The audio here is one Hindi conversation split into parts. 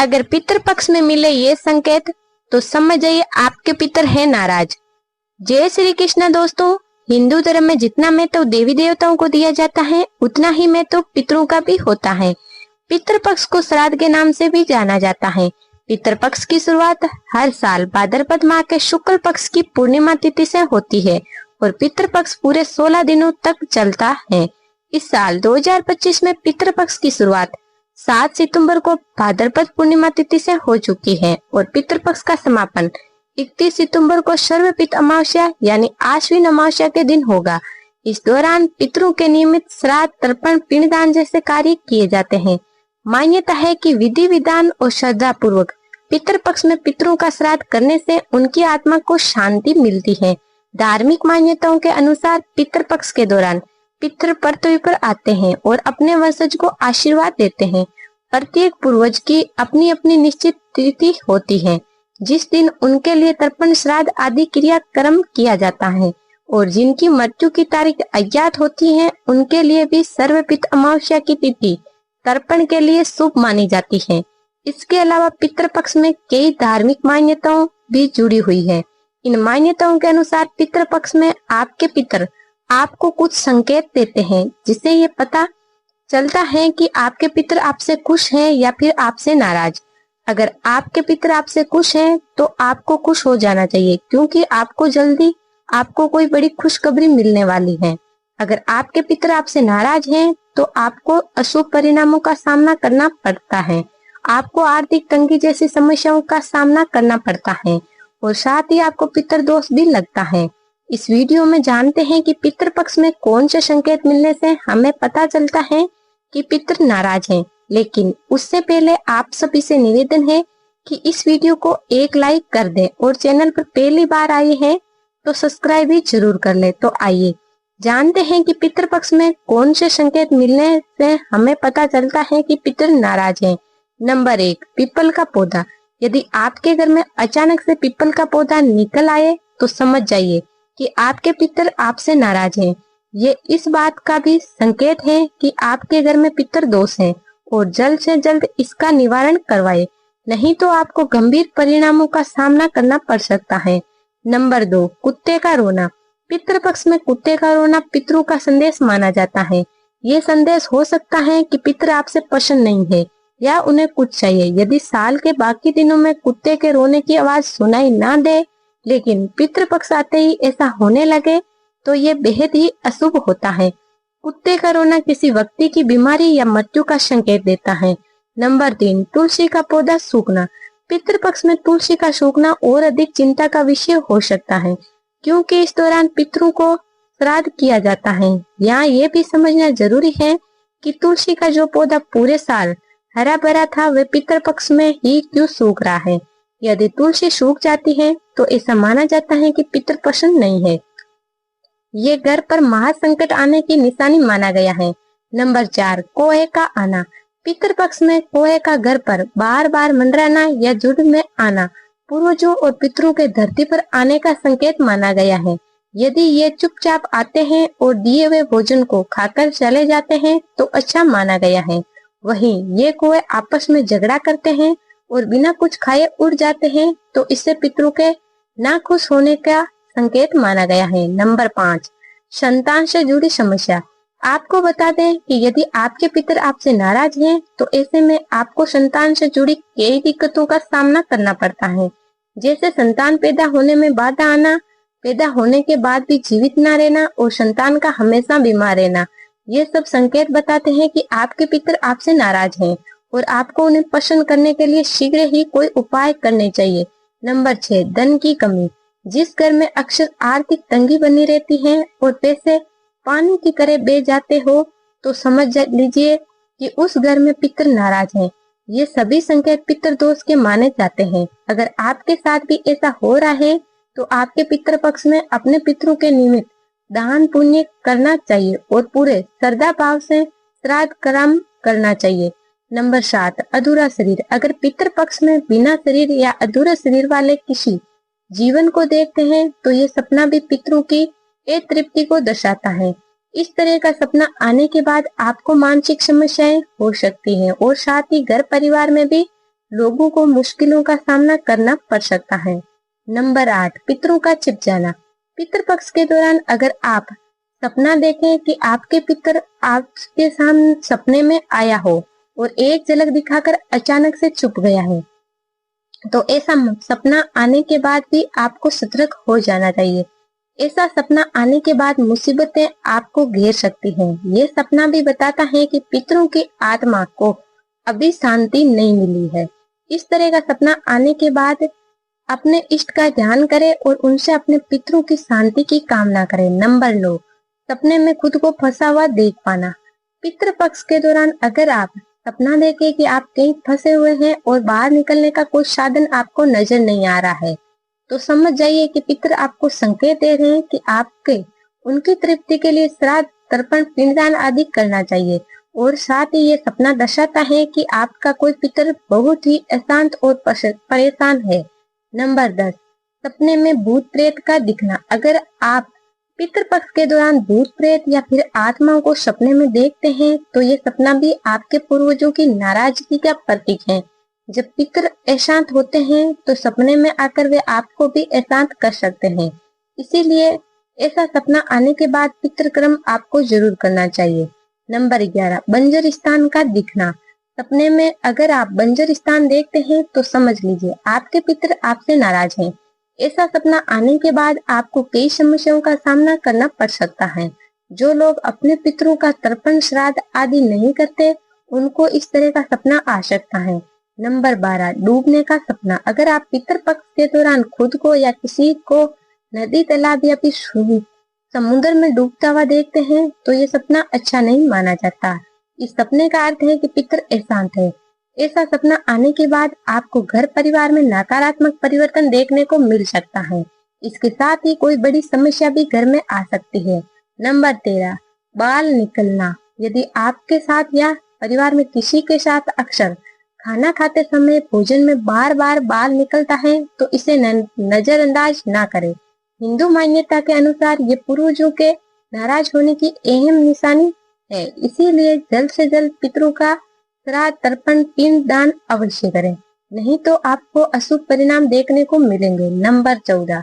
अगर पितृ पक्ष में मिले ये संकेत तो समझ जाइए आपके पितर है नाराज। जय श्री कृष्ण दोस्तों। हिंदू धर्म में जितना महत्व देवी देवताओं को दिया जाता है उतना ही महत्व पितरों का भी होता है। पितृपक्ष को श्राद्ध के नाम से भी जाना जाता है। पितृपक्ष की शुरुआत हर साल भाद्रपद माह के शुक्ल पक्ष की पूर्णिमा तिथि से होती है और पितृपक्ष पूरे 16 दिनों तक चलता है। इस साल 2025 में पितृपक्ष की शुरुआत 7 सितंबर को भाद्रपद पूर्णिमा तिथि से हो चुकी है और पितृपक्ष का समापन 31 सितंबर को सर्वपित अमावस्या यानी आश्विन अमावस्या के दिन होगा। इस दौरान पितरों के नियमित श्राद्ध, तर्पण, पिंडदान जैसे कार्य किए जाते हैं। मान्यता है कि विधि विधान और श्रद्धा पूर्वक पितृपक्ष में पितरों का श्राद्ध करने से उनकी आत्मा को शांति मिलती है। धार्मिक मान्यताओं के अनुसार पितृपक्ष के दौरान पितृ पृथ्वी पर आते हैं और अपने वंशज को आशीर्वाद देते हैं। प्रत्येक पूर्वज की अपनी अपनी निश्चित तिथि होती है जिस दिन उनके लिए तर्पण, श्राद्ध आदि क्रियाक्रम किया जाता है और जिनकी मृत्यु की तारीख अज्ञात होती है उनके लिए भी सर्वपित अमावस्या की तिथि तर्पण के लिए शुभ मानी जाती है। इसके अलावा पितृपक्ष में कई धार्मिक मान्यताओं भी जुड़ी हुई है। इन मान्यताओं के अनुसार पितृपक्ष में आपके पितर आपको कुछ संकेत देते हैं जिससे ये पता चलता है कि आपके पितर आपसे खुश हैं या फिर आपसे नाराज। अगर आपके पितर आपसे खुश हैं तो आपको खुश हो जाना चाहिए क्योंकि आपको जल्दी आपको कोई बड़ी खुशखबरी मिलने वाली है। अगर आपके पितर आपसे नाराज हैं तो आपको अशुभ परिणामों का सामना करना पड़ता है। आपको आर्थिक तंगी जैसी समस्याओं का सामना करना पड़ता है और साथ ही आपको पितर दोष भी लगता है। इस वीडियो में जानते हैं कि पितृपक्ष में कौन से संकेत मिलने से हमें पता चलता है कि पितर नाराज हैं। लेकिन उससे पहले आप सभी से निवेदन है कि इस वीडियो को एक लाइक कर दें और चैनल पर पहली बार आए हैं तो सब्सक्राइब भी जरूर कर ले। तो आइए जानते हैं कि पितृपक्ष में कौन से संकेत मिलने से हमें पता चलता है कि पितर नाराज हैं। नंबर 1, पीपल का पौधा। यदि आपके घर में अचानक से पीपल का पौधा निकल आए तो समझ जाइए कि आपके पितर आपसे नाराज हैं। ये इस बात का भी संकेत है कि आपके घर में पितर दोष है और जल्द से जल्द इसका निवारण करवाए, नहीं तो आपको गंभीर परिणामों का सामना करना पड़ सकता है। नंबर 2, कुत्ते का रोना। पितृपक्ष में कुत्ते का रोना पितरों का संदेश माना जाता है। ये संदेश हो सकता है कि पितर आपसे प्रसन्न नहीं है या उन्हें कुछ चाहिए। यदि साल के बाकी दिनों में कुत्ते के रोने की आवाज सुनाई ना दे लेकिन पितृपक्ष आते ही ऐसा होने लगे तो ये बेहद ही अशुभ होता है। कुत्ते का रोना किसी व्यक्ति की बीमारी या मृत्यु का संकेत देता है। नंबर 3, तुलसी का पौधा सूखना। पितृपक्ष में तुलसी का सूखना और अधिक चिंता का विषय हो सकता है क्योंकि इस दौरान पितरों को श्राद्ध किया जाता है। यहाँ ये भी समझना जरूरी है कि तुलसी का जो पौधा पूरे साल हरा भरा था वह पितृपक्ष में ही क्यों सूख रहा है। यदि तुलसी सूख जाती है तो ऐसा माना जाता है कि पितर प्रसन्न नहीं है। ये घर पर महासंकट आने की निशानी माना गया है। नंबर 4, कोहे का आना। पितृपक्ष में कोहे का घर पर बार बार मंडराना या जुड़ में आना पूर्वजों और पितरों के धरती पर आने का संकेत माना गया है। यदि ये चुपचाप आते हैं और दिए हुए भोजन को खाकर चले जाते हैं तो अच्छा माना गया है। वहीं ये कोहे आपस में झगड़ा करते हैं और बिना कुछ खाए उड़ जाते हैं तो इससे पितरों के नाखुश होने का संकेत माना गया है। नंबर 5, संतान से जुड़ी समस्या। आपको बता दें कि यदि आपके पितर आपसे नाराज हैं तो ऐसे में आपको संतान से जुड़ी कई दिक्कतों का सामना करना पड़ता है, जैसे संतान पैदा होने में बाधा आना, पैदा होने के बाद भी जीवित न रहना और संतान का हमेशा बीमार रहना। ये सब संकेत बताते हैं कि आपके पितर आपसे नाराज हैं और आपको उन्हें प्रसन्न करने के लिए शीघ्र ही कोई उपाय करने चाहिए। नंबर 6, धन की कमी। जिस घर में अक्सर आर्थिक तंगी बनी रहती है और पैसे पानी की तरह बह जाते हो तो समझ लीजिए कि उस घर में पितर नाराज हैं। ये सभी संकेत पितर दोष के माने जाते हैं। अगर आपके साथ भी ऐसा हो रहा है तो आपके पितर पक्ष में अपने पितरों के निमित्त दान पुण्य करना चाहिए और पूरे श्रद्धा भाव से श्राद्ध कर्म करना चाहिए। नंबर 7, अधूरा शरीर। अगर पितर पक्ष में बिना शरीर या अधूरे शरीर वाले किसी जीवन को देखते हैं तो ये सपना भी पितरों की अतृप्ति को दर्शाता है। इस तरह का सपना आने के बाद आपको मानसिक समस्याएं हो सकती हैं और साथ ही घर परिवार में भी लोगों को मुश्किलों का सामना करना पड़ सकता है। नंबर 8, पितरों का छिप जाना। पितृपक्ष के दौरान अगर आप सपना देखें कि आपके पितर आपके सामने सपने में आया हो और एक झलक दिखाकर अचानक से छुप गया है, तो ऐसा सपना आने के बाद भी आपको सतर्क हो जाना चाहिए। ऐसा सपना आने के बाद मुसीबतें आपको घेर सकती हैं। ये सपना भी बताता है कि पितरों की आत्मा को अभी शांति नहीं मिली है। इस तरह का सपना आने के बाद अपने इष्ट का ध्यान करें और उनसे अपने पितरों की शांति की कामना करें। नंबर 9, सपने में खुद को फंसा हुआ देख पाना। पितृपक्ष के दौरान अगर आप सपना देखें कि आप कहीं फंसे हुए हैं और बाहर निकलने का कोई साधन आपको नजर नहीं आ रहा है, तो समझ जाइए कि पितर आपको संकेत दे रहे हैं कि आपके उनकी तृप्ति के लिए श्राद्ध, तर्पण, पिंडदान आदि करना चाहिए। और साथ ही ये सपना दर्शाता है कि आपका कोई पितर बहुत ही अशांत और परेशान है। नंबर 10, सपने में भूत प्रेत का दिखना। अगर आप पितृपक्ष के दौरान भूत प्रेत या फिर आत्माओं को सपने में देखते हैं, तो ये सपना भी आपके पूर्वजों की नाराजगी का प्रतीक है। जब पितर अशांत होते हैं तो सपने में आकर वे आपको भी अशांत कर सकते हैं। इसीलिए ऐसा सपना आने के बाद पितृकर्म आपको जरूर करना चाहिए। नंबर 11, बंजर स्थान का दिखना। सपने में अगर आप बंजर स्थान देखते हैं तो समझ लीजिए आपके पितर आपसे नाराज हैं। ऐसा सपना आने के बाद आपको कई समस्याओं का सामना करना पड़ सकता है। जो लोग अपने पितरों का तर्पण, श्राद्ध आदि नहीं करते, उनको इस तरह का सपना आ सकता है। नंबर 12, डूबने का सपना। अगर आप पितृपक्ष के दौरान खुद को या किसी को नदी, तालाब या फिर समुद्र में डूबता हुआ देखते हैं, तो ये सपना अच्छा नहीं माना जाता। इस सपने का अर्थ है कि पितर अशांत है। ऐसा सपना आने के बाद आपको घर परिवार में नकारात्मक परिवर्तन देखने को मिल सकता है। इसके साथ ही कोई बड़ी समस्या भी घर में आ सकती है। नंबर 13, बाल निकलना। यदि आपके साथ या परिवार में किसी के साथ अक्सर खाना खाते समय भोजन में बार बार बाल निकलता है, तो इसे नजरअंदाज ना करें। हिंदू मान्यता के अनुसार ये पूर्वजों के नाराज होने की अहम निशानी है। इसीलिए जल्द से जल्द पितरों का श्राद्ध, तर्पण, पिंड दान अवश्य करें, नहीं तो आपको अशुभ परिणाम देखने को मिलेंगे। नंबर 14,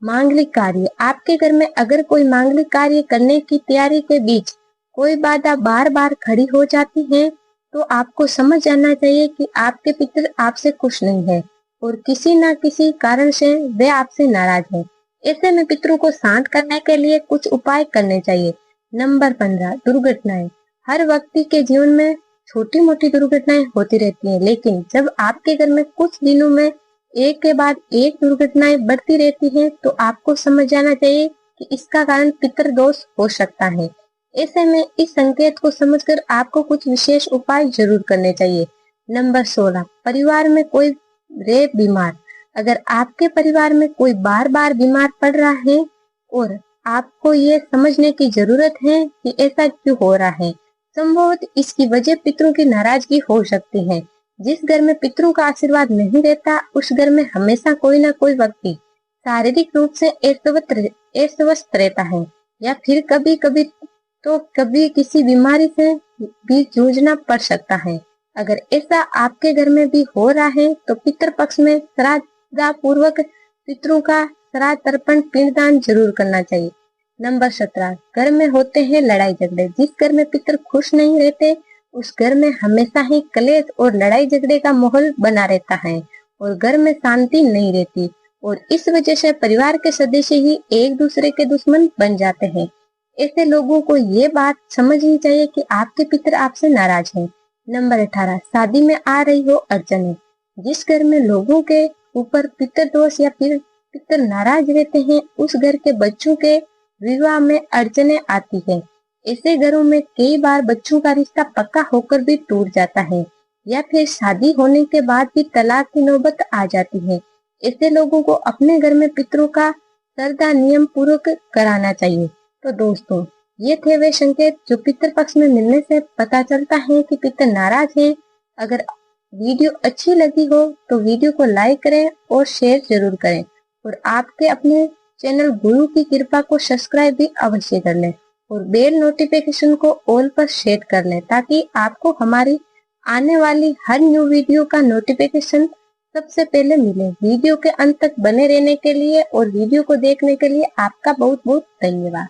मांगलिक कार्य। आपके घर में अगर कोई मांगलिक कार्य करने की तैयारी के बीच कोई बाधा बार बार खड़ी हो जाती है, तो आपको समझ जाना चाहिए कि आपके पितर आपसे खुश नहीं है और किसी न किसी कारण से वे आपसे नाराज हैं। ऐसे में पितरों को शांत करने के लिए कुछ उपाय करने चाहिए। नंबर 15, दुर्घटनाएं। हर व्यक्ति के जीवन में छोटी मोटी दुर्घटनाएं होती रहती हैं, लेकिन जब आपके घर में कुछ दिनों में एक के बाद एक दुर्घटनाएं बढ़ती रहती हैं, तो आपको समझ जाना चाहिए कि इसका कारण पितृ दोष हो सकता है। ऐसे में इस संकेत को समझकर आपको कुछ विशेष उपाय जरूर करने चाहिए। नंबर 16, परिवार में कोई रहे बीमार। अगर आपके परिवार में कोई बार बार बीमार पड़ रहा है और आपको ये समझने की जरूरत है कि ऐसा क्यों हो रहा है, संभवतः इसकी वजह पितरों की नाराजगी हो सकती है। जिस घर में पितरों का आशीर्वाद नहीं रहता, उस घर में हमेशा कोई ना कोई व्यक्ति शारीरिक रूप से अस्वस्थ रहता है, या फिर कभी किसी बीमारी से भी जूझना पड़ सकता है। अगर ऐसा आपके घर में भी हो रहा है, तो पितृपक्ष में श्राद्ध पूर्वक पितरों का श्राद्ध, तर्पण, पिंडदान जरूर करना चाहिए। नंबर 17, घर में होते हैं लड़ाई झगड़े। जिस घर में पितर खुश नहीं रहते, उस घर में हमेशा ही कलेश और लड़ाई झगड़े का माहौल बना रहता है और घर में शांति नहीं रहती, और इस वजह से परिवार के सदस्य ही एक दूसरे के दुश्मन बन जाते हैं। ऐसे लोगों को ये बात समझनी चाहिए कि आपके पितर आपसे नाराज हैं। नंबर 18, शादी में आ रही हो अड़चने। जिस घर में लोगों के ऊपर पितर दोष या फिर पितर नाराज रहते हैं, उस घर के बच्चों के विवाह में अड़चने आती है। ऐसे घरों में कई बार बच्चों का रिश्ता पक्का होकर भी टूट जाता है, या फिर शादी होने के बाद भी तलाक की नौबत आ जाती है। ऐसे लोगों को अपने घर में पितरों का श्रद्धा नियम पूर्वक कराना चाहिए। तो दोस्तों, ये थे वे संकेत जो पितर पक्ष में मिलने से पता चलता है कि पितर नाराज है। अगर वीडियो अच्छी लगी हो तो वीडियो को लाइक करें और शेयर जरूर करें, और आपके अपने चैनल गुरु की कृपा को सब्सक्राइब भी अवश्य कर लें और बेल नोटिफिकेशन को ऑल पर सेट कर लें, ताकि आपको हमारी आने वाली हर न्यू वीडियो का नोटिफिकेशन सबसे पहले मिले। वीडियो के अंत तक बने रहने के लिए और वीडियो को देखने के लिए आपका बहुत बहुत धन्यवाद।